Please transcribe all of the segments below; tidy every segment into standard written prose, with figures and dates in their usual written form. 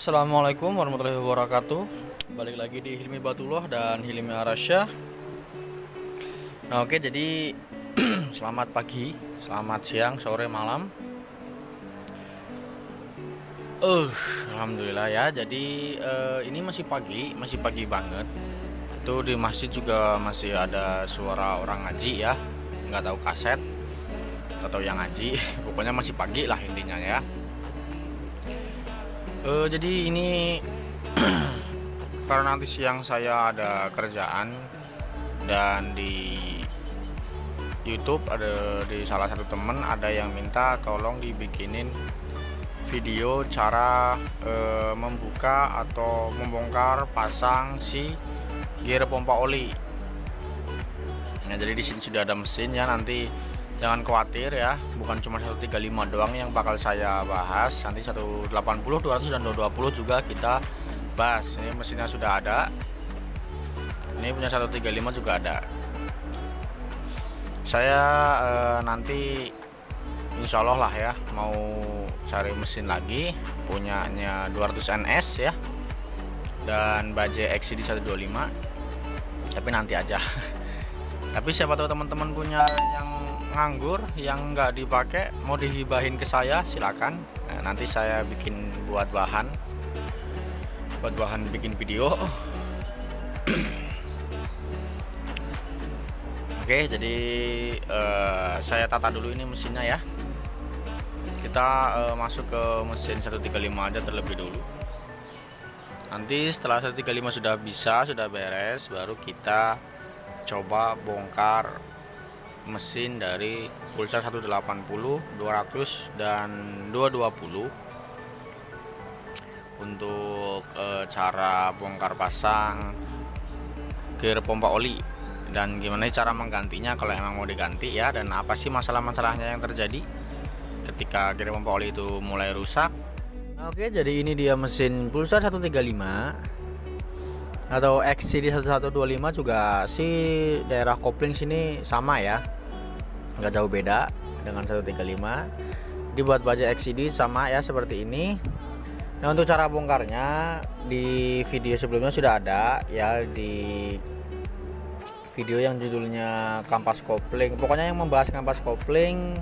Assalamualaikum warahmatullahi wabarakatuh. Balik lagi di Hilmi Batullah dan Hilmi Arasya. Nah, oke, jadi selamat pagi, selamat siang, sore, malam. Alhamdulillah ya. Jadi ini masih pagi banget. Itu di masjid juga masih ada suara orang ngaji ya. Nggak tahu kaset atau yang ngaji. Pokoknya masih pagi lah intinya ya. Jadi ini karena nanti siang saya ada kerjaan dan di YouTube ada di salah satu temen ada yang minta tolong dibikinin video cara membuka atau membongkar pasang si gear pompa oli. Nah, jadi di sini sudah ada mesin ya, nanti jangan khawatir ya, bukan cuma 135 doang yang bakal saya bahas, nanti 180, 200 dan 220 juga kita bahas. Ini mesinnya sudah ada, ini punya 135 juga ada. Saya nanti insya Allah lah ya mau cari mesin lagi punyanya 200 NS ya, dan baje XCD 125, tapi nanti aja. Tapi siapa tahu teman-teman punya yang nganggur yang nggak dipakai mau dihibahin ke saya, silakan. Nah, nanti saya bikin buat bahan bikin video. Oke, jadi saya tata dulu ini mesinnya ya. Kita masuk ke mesin 135 aja terlebih dulu. Nanti setelah 135 sudah beres, baru kita coba bongkar mesin dari pulsar 180, 200 dan 220 untuk cara bongkar pasang gear pompa oli dan gimana cara menggantinya kalau emang mau diganti ya, dan apa sih masalah-masalahnya yang terjadi ketika gear pompa oli itu mulai rusak. Oke, jadi ini dia mesin pulsar 135 atau XCD 1125 juga sih, daerah kopling sini sama ya, nggak jauh beda dengan 135. Dibuat baja XCD sama ya seperti ini. Nah, untuk cara bongkarnya di video sebelumnya sudah ada ya, di video yang judulnya kampas kopling, pokoknya yang membahas kampas kopling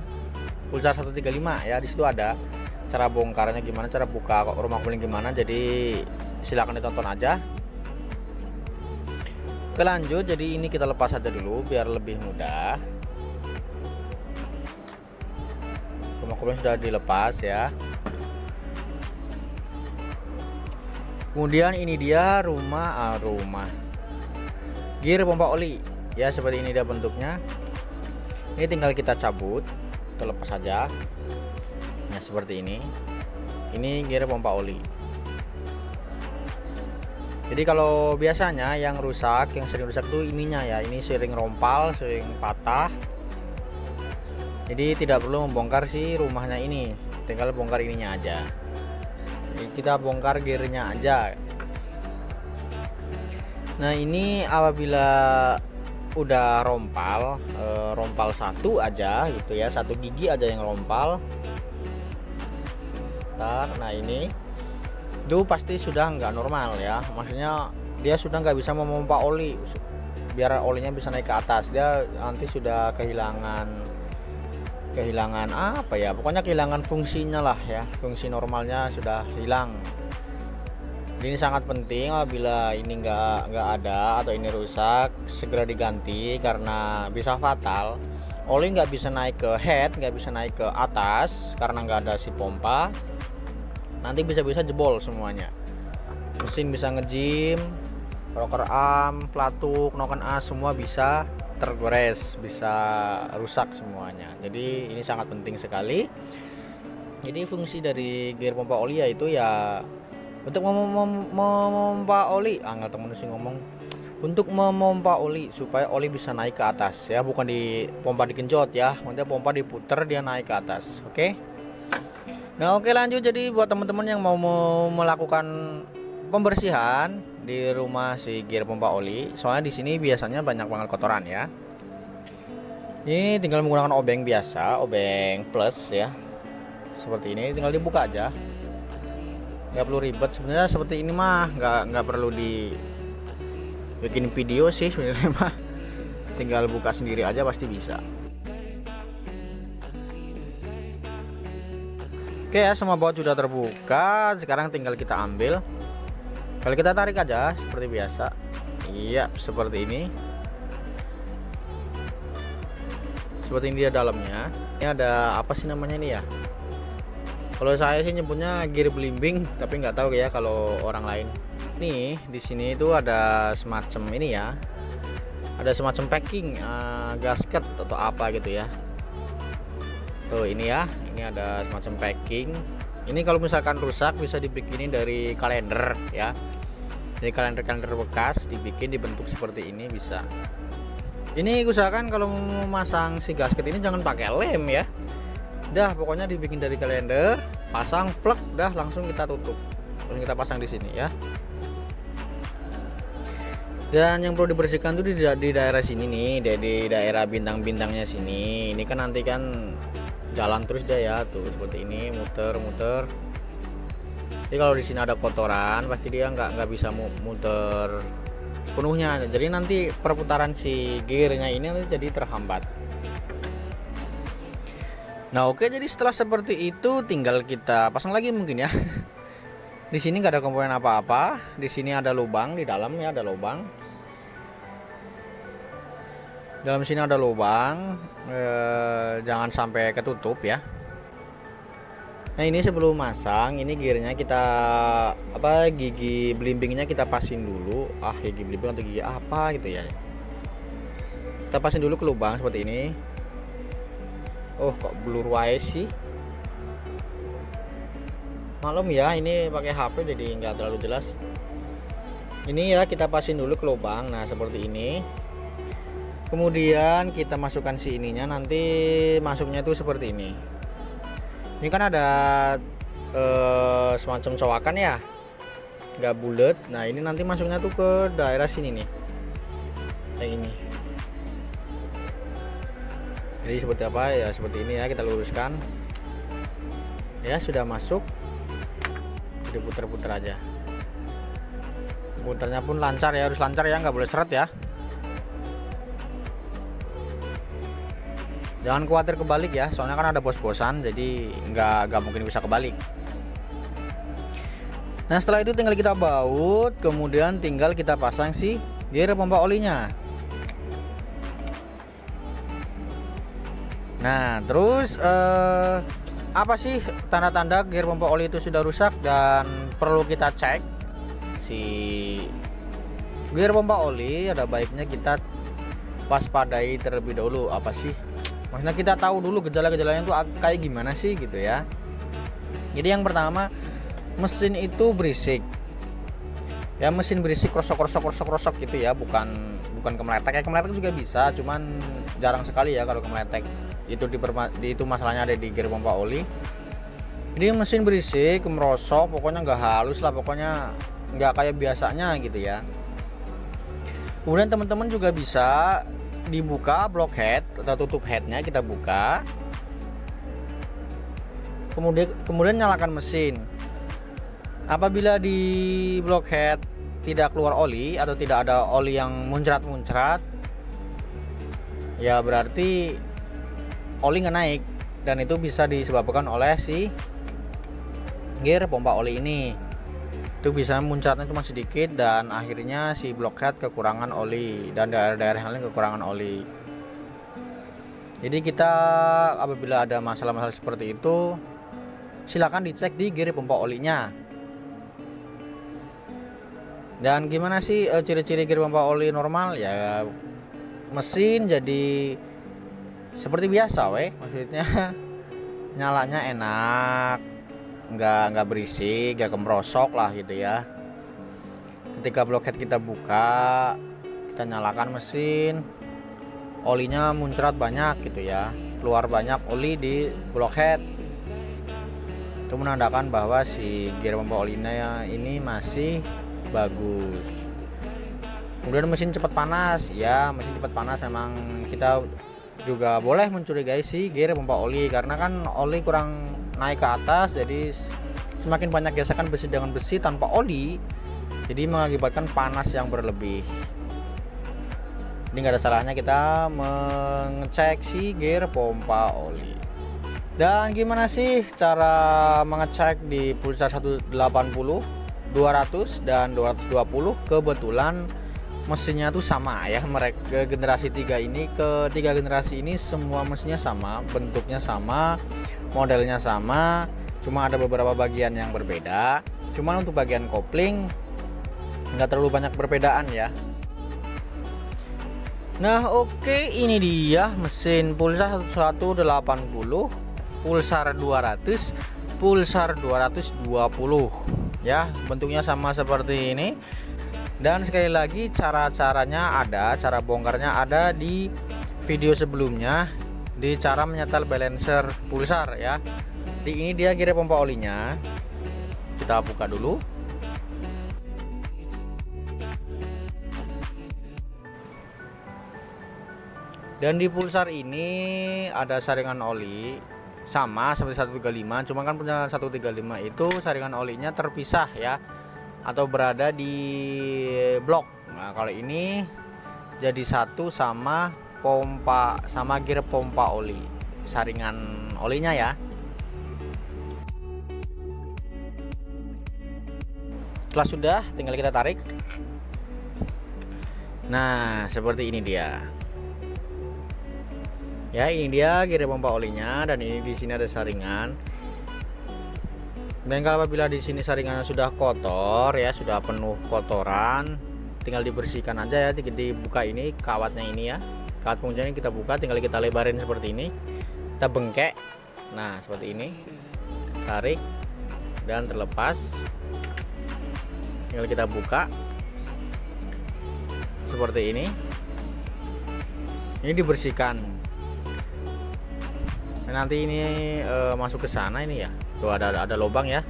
pulsar 135 ya, di situ ada cara bongkarnya gimana, cara buka rumah kopling gimana, jadi silakan ditonton aja. Oke, lanjut. Jadi ini kita lepas saja dulu biar lebih mudah. Rumah kopling sudah dilepas ya. Kemudian ini dia rumah gear pompa oli ya, seperti ini dia bentuknya. Ini tinggal kita cabut, kita lepas saja. Nah, seperti ini. Ini gear pompa oli. Jadi kalau biasanya yang sering rusak itu ininya ya, ini sering rompal, sering patah. Jadi tidak perlu membongkar si rumahnya ini, tinggal bongkar ininya aja. Jadi kita bongkar gearnya aja. Nah, ini apabila udah rompal satu aja gitu ya, satu gigi aja yang rompal. Nah, ini itu pasti sudah nggak normal ya, maksudnya dia sudah nggak bisa memompa oli biar olinya bisa naik ke atas, dia nanti sudah kehilangan apa ya, pokoknya kehilangan fungsinya lah ya, fungsi normalnya sudah hilang. Ini sangat penting, apabila ini nggak ada atau ini rusak segera diganti karena bisa fatal. Oli nggak bisa naik ke head, nggak bisa naik ke atas karena nggak ada si pompa. Nanti bisa-bisa jebol semuanya, mesin bisa ngejim, rocker arm, pelatuk, noken as semua bisa tergores, bisa rusak semuanya. Jadi ini sangat penting sekali. Jadi fungsi dari gear pompa oli yaitu ya untuk memompa oli, nggak temen sih ngomong, untuk memompa oli supaya oli bisa naik ke atas ya, bukan di pompa digenjot ya, nanti pompa diputer dia naik ke atas. Oke. Nah, oke, lanjut. Jadi buat teman-teman yang mau melakukan pembersihan di rumah si gear pompa oli, soalnya di sini biasanya banyak banget kotoran ya. Ini tinggal menggunakan obeng biasa, obeng plus ya. Seperti ini, tinggal dibuka aja. nggak perlu ribet sebenarnya. Seperti ini mah nggak perlu di bikin video sih sebenarnya mah, tinggal buka sendiri aja pasti bisa. Oke ya, semua baut sudah terbuka, sekarang tinggal kita ambil. Kalau kita tarik aja seperti biasa. Iya, seperti ini. Seperti ini dia dalamnya. Ini ada apa sih namanya ini ya? Kalau saya sih nyebutnya gear belimbing, tapi nggak tahu ya kalau orang lain. Nih, di sini itu ada semacam ini ya. Ada semacam packing gasket atau apa gitu ya. Tuh ini ya, ini ada semacam packing. Ini kalau misalkan rusak bisa dibikinin dari kalender ya. Dari kalender bekas dibikin dibentuk seperti ini bisa. Ini usahakan kalau mau masang si gasket ini jangan pakai lem ya. Dah pokoknya dibikin dari kalender, pasang plug, dah langsung kita tutup. Langsung kita pasang di sini ya. Dan yang perlu dibersihkan tuh di daerah sini nih, di daerah bintang-bintangnya sini. Ini kan nanti kan jalan terus dia ya, tuh seperti ini muter-muter. Jadi kalau di sini ada kotoran pasti dia nggak bisa muter sepenuhnya. Jadi nanti perputaran si gearnya ini nanti jadi terhambat. Nah oke, jadi setelah seperti itu tinggal kita pasang lagi mungkin ya. Di sini nggak ada komponen apa-apa. Di sini ada lubang di dalam ya, ada lubang. Dalam sini ada lubang, jangan sampai ketutup ya. Nah ini sebelum masang, ini gearnya kita gigi belimbingnya kita pasin dulu. Gigi belimbing atau gigi apa gitu ya. Kita pasin dulu ke lubang seperti ini. Oh kok blur wae sih. Maklum ya, ini pakai HP jadi nggak terlalu jelas. Ini ya kita pasin dulu ke lubang. Nah seperti ini. Kemudian kita masukkan si ininya, nanti masuknya tuh seperti ini. Ini kan ada semacam cowakan ya, nggak bulat. Nah ini nanti masuknya tuh ke daerah sini nih, kayak ini. Jadi seperti apa ya, seperti ini ya, kita luruskan ya. Sudah masuk, jadi puter-puter aja. Puternya pun lancar ya, harus lancar ya, nggak boleh seret ya. Jangan khawatir kebalik ya, soalnya kan ada bos-bosan, jadi nggak mungkin bisa kebalik. Nah setelah itu tinggal kita baut, kemudian tinggal kita pasang si gear pompa olinya. Nah terus apa sih tanda-tanda gear pompa oli itu sudah rusak dan perlu kita cek si gear pompa oli? Ada baiknya kita waspadai terlebih dahulu. Apa sih? Maksudnya kita tahu dulu gejala-gejalanya itu kayak gimana sih gitu ya. Jadi yang pertama, mesin itu berisik. Ya mesin berisik krosok gitu ya, bukan kemeletek. Ya kemeletek juga bisa, cuman jarang sekali ya kalau kemeletek. Itu masalahnya ada di gear pompa oli. Jadi mesin berisik, merosok, pokoknya nggak halus lah, pokoknya nggak kayak biasanya gitu ya. Kemudian teman-teman juga bisa dibuka block head atau tutup headnya, kita buka, kemudian nyalakan mesin. Apabila di block head tidak keluar oli atau tidak ada oli yang muncrat ya berarti oli nggak naik, dan itu bisa disebabkan oleh si gear pompa oli ini. Itu bisa muncratnya cuma sedikit dan akhirnya si blockhead kekurangan oli dan daerah-daerah yang lain kekurangan oli. Jadi kita apabila ada masalah-masalah seperti itu silakan dicek di gear pompa olinya. Dan gimana sih ciri-ciri gear pompa oli normal? Ya mesin jadi seperti biasa maksudnya nyalanya enak, nggak berisik, nggak kemrosok lah gitu ya. Ketika blockhead kita buka, kita nyalakan mesin, olinya muncrat banyak gitu ya, keluar banyak oli di blockhead. Itu menandakan bahwa si gear pompa olinya ini masih bagus. Kemudian mesin cepat panas, ya mesin cepat panas memang kita juga boleh mencurigai si gear pompa oli karena kan oli kurang naik ke atas, jadi semakin banyak gesekan besi dengan besi tanpa oli, jadi mengakibatkan panas yang berlebih. Ini nggak ada salahnya kita mengecek si gear pompa oli. Dan gimana sih cara mengecek di Pulsar 180, 200 dan 220? Kebetulan mesinnya tuh sama ya, mereka generasi 3 ini, ketiga generasi ini semua mesinnya sama, bentuknya sama, modelnya sama, cuma ada beberapa bagian yang berbeda. Cuman untuk bagian kopling nggak terlalu banyak perbedaan ya. Nah oke, ini dia mesin Pulsar 180, Pulsar 200, Pulsar 220 ya, bentuknya sama seperti ini. Dan sekali lagi cara bongkarnya ada di video sebelumnya, di cara menyetel balancer Pulsar ya. Ini dia gear pompa olinya, kita buka dulu. Dan di Pulsar ini ada saringan oli sama seperti 135, cuma kan punya 135 itu saringan olinya terpisah ya, atau berada di blok. Nah kalau ini jadi satu sama pompa, sama gear pompa oli, saringan olinya ya. Setelah sudah, tinggal kita tarik. Nah seperti ini dia ya, ini dia gear pompa olinya, dan ini di sini ada saringan. Dan kalau apabila di sini saringannya sudah kotor ya, sudah penuh kotoran, tinggal dibersihkan aja ya, dibuka ini kawatnya ini ya, kawat penguncinya kita buka, tinggal kita lebarin seperti ini, kita bengkek. Nah seperti ini, tarik dan terlepas, tinggal kita buka seperti ini dibersihkan. Nanti ini masuk ke sana ini ya, tuh ada lubang ya.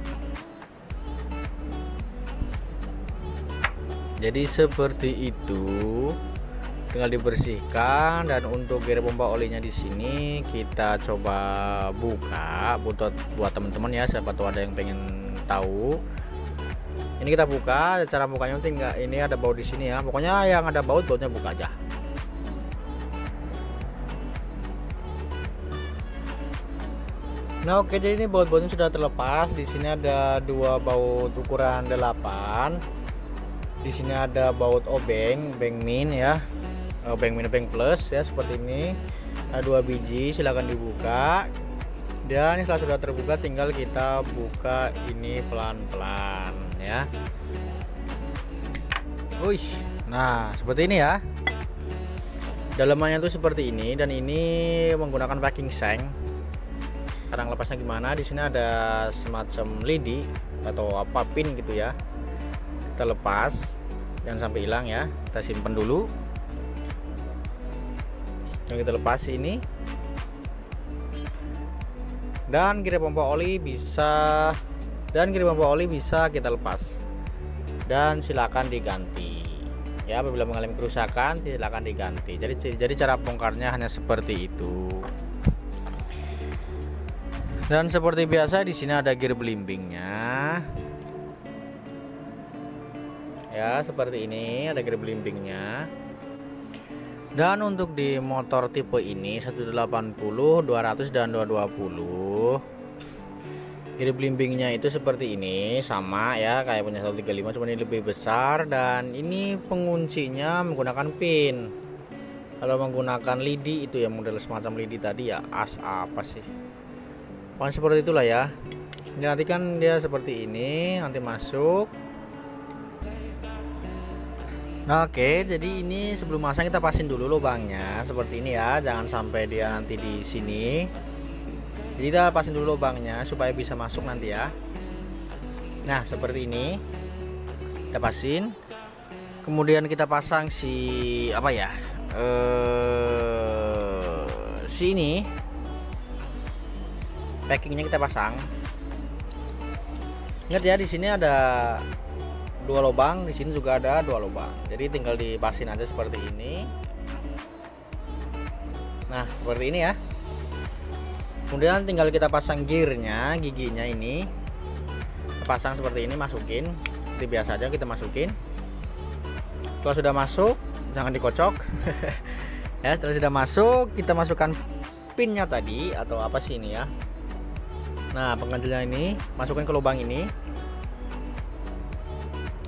Jadi seperti itu, tinggal dibersihkan. Dan untuk gear pompa olinya di sini kita coba buka buat teman-teman ya, siapa tahu ada yang pengen tahu. Ini kita buka, cara bukanya tinggal ini ada baut di sini ya, pokoknya yang ada bautnya buka aja. Nah oke, jadi ini baut-bautnya sudah terlepas. Di sini ada dua baut ukuran 8. Di sini ada baut obeng, beng min ya, beng min, beng plus ya, seperti ini. Ada 2 biji, silahkan dibuka. Dan setelah sudah terbuka, tinggal kita buka ini pelan-pelan ya. Wih, nah seperti ini ya. Dalamannya tuh seperti ini, dan ini menggunakan packing seng. Sekarang lepasnya gimana? Di sini ada semacam lidi atau apa, pin gitu ya. Kita lepas, jangan sampai hilang ya. Kita simpan dulu. Dan kita lepas ini. Dan gear pompa oli bisa kita lepas. Dan silakan diganti. Ya, apabila mengalami kerusakan silakan diganti. Jadi cara bongkarnya hanya seperti itu. Dan seperti biasa di sini ada gear belimbingnya. Ya, seperti ini ada gear belimbingnya. Dan untuk di motor tipe ini 180, 200 dan 220, gear belimbingnya itu seperti ini, sama ya kayak punya 135, cuma ini lebih besar. Dan ini penguncinya menggunakan pin. Kalau menggunakan lidi itu ya, model semacam lidi tadi ya, as apa sih, pokoknya seperti itulah ya. Nanti kan dia seperti ini, nanti masuk. Nah, oke, jadi ini sebelum masang kita pasin dulu lubangnya seperti ini ya, jangan sampai dia nanti di sini. Jadi kita pasin dulu lubangnya supaya bisa masuk nanti ya. Nah seperti ini kita pasin, kemudian kita pasang si apa ya, sini packingnya kita pasang. Ingat ya, di sini ada 2 lubang, di sini juga ada 2 lubang. Jadi tinggal dipasin aja seperti ini. Nah seperti ini ya. Kemudian tinggal kita pasang gearnya, giginya ini. pasang seperti ini, masukin seperti biasa aja, kita masukin. Setelah sudah masuk, jangan dikocok. Ya, setelah sudah masuk, kita masukkan pinnya tadi atau apa sih ini ya. Nah, penggantilnya ini masukkan ke lubang ini.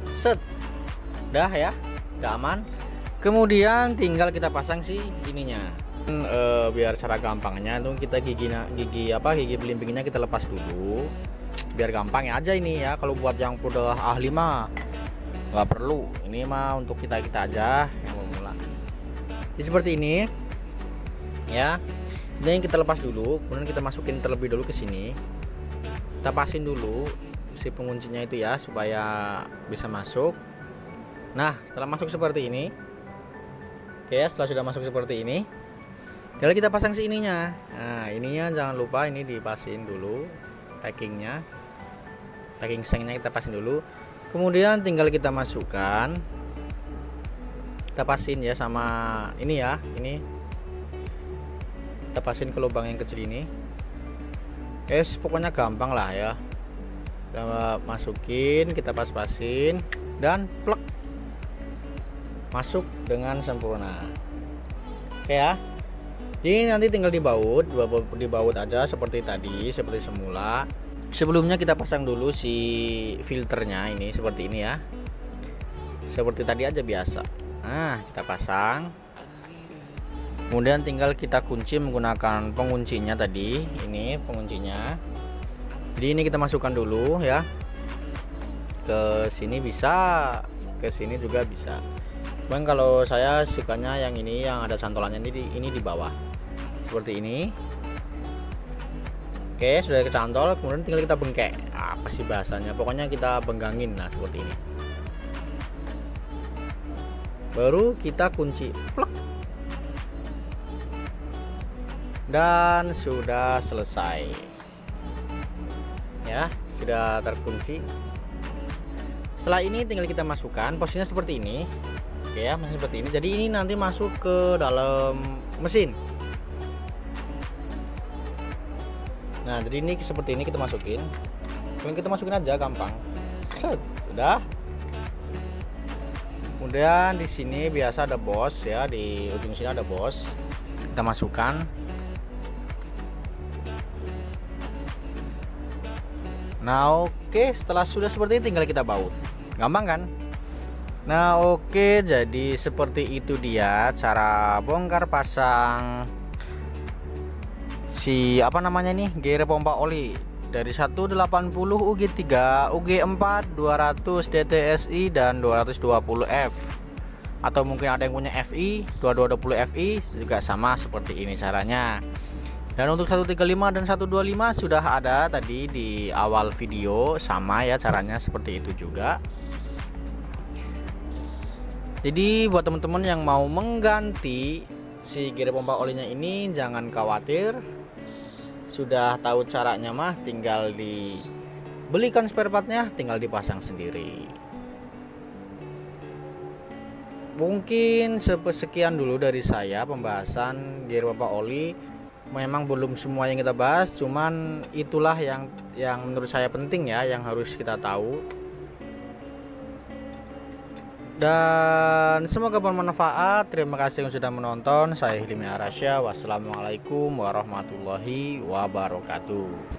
Set. Udah ya, udah aman. Kemudian tinggal kita pasang si ininya. Biar cara gampangnya tuh kita gigi belimbingnya kita lepas dulu. Biar gampang ya aja ini ya. Kalau buat yang udah ahli mah nggak perlu. Ini mah untuk kita aja yang mau mulai. Jadi seperti ini. Ya. Ini kita lepas dulu, kemudian kita masukin terlebih dulu ke sini. Kita pasin dulu si penguncinya itu ya supaya bisa masuk. Nah, setelah masuk seperti ini. Oke ya, setelah sudah masuk seperti ini, tinggal kita pasang si ininya. Nah, ininya jangan lupa ini dipasin dulu packingnya. Packing sengnya kita pasin dulu. Kemudian tinggal kita masukkan. Kita pasin ya sama ini ya, ini. Kita pasin ke lubang yang kecil ini. Pokoknya gampang lah ya. Kita masukin, kita pas-pasin dan plek. Masuk dengan sempurna. Oke ya. Ini nanti tinggal dibaut aja seperti tadi, seperti semula. Sebelumnya kita pasang dulu si filternya ini seperti ini ya. Seperti tadi aja biasa. Nah, kita pasang. Kemudian tinggal kita kunci menggunakan penguncinya tadi. Ini penguncinya. Jadi ini kita masukkan dulu ya. Ke sini bisa, ke sini juga bisa. Cuman kalau saya sukanya yang ini yang ada cantolannya ini di bawah. Seperti ini. Oke, sudah kecantol, kemudian tinggal kita bengkek. Apa sih bahasanya? Pokoknya kita benggangin lah seperti ini. Baru kita kunci. Plek. Dan sudah selesai. Ya, sudah terkunci. Setelah ini tinggal kita masukkan, posisinya seperti ini. Oke ya, masih seperti ini. Jadi ini nanti masuk ke dalam mesin. Nah, jadi ini seperti ini kita masukin. Kemudian kita masukin aja gampang. Set, udah. Kemudian di sini biasa ada bos ya, di ujung sini ada bos. Kita masukkan. Nah, oke, setelah sudah seperti ini tinggal kita baut. Gampang kan? Nah, oke, jadi seperti itu dia cara bongkar pasang si apa namanya nih, gear pompa oli dari 180 UG3, UG4, 200 DTSI dan 220F. Atau mungkin ada yang punya FI, 2220 FI juga sama seperti ini caranya. Dan untuk 135 dan 125 sudah ada tadi di awal video, sama ya caranya seperti itu juga. Jadi buat teman-teman yang mau mengganti si gear pompa olinya ini jangan khawatir. Sudah tahu caranya mah tinggal dibelikan spare partnya, tinggal dipasang sendiri. Mungkin sekian dulu dari saya pembahasan gear pompa oli. Memang belum semua yang kita bahas, cuman itulah yang menurut saya penting ya, yang harus kita tahu. Dan semoga bermanfaat. Terima kasih yang sudah menonton. Saya Hilmi Arasya. Wassalamualaikum warahmatullahi wabarakatuh.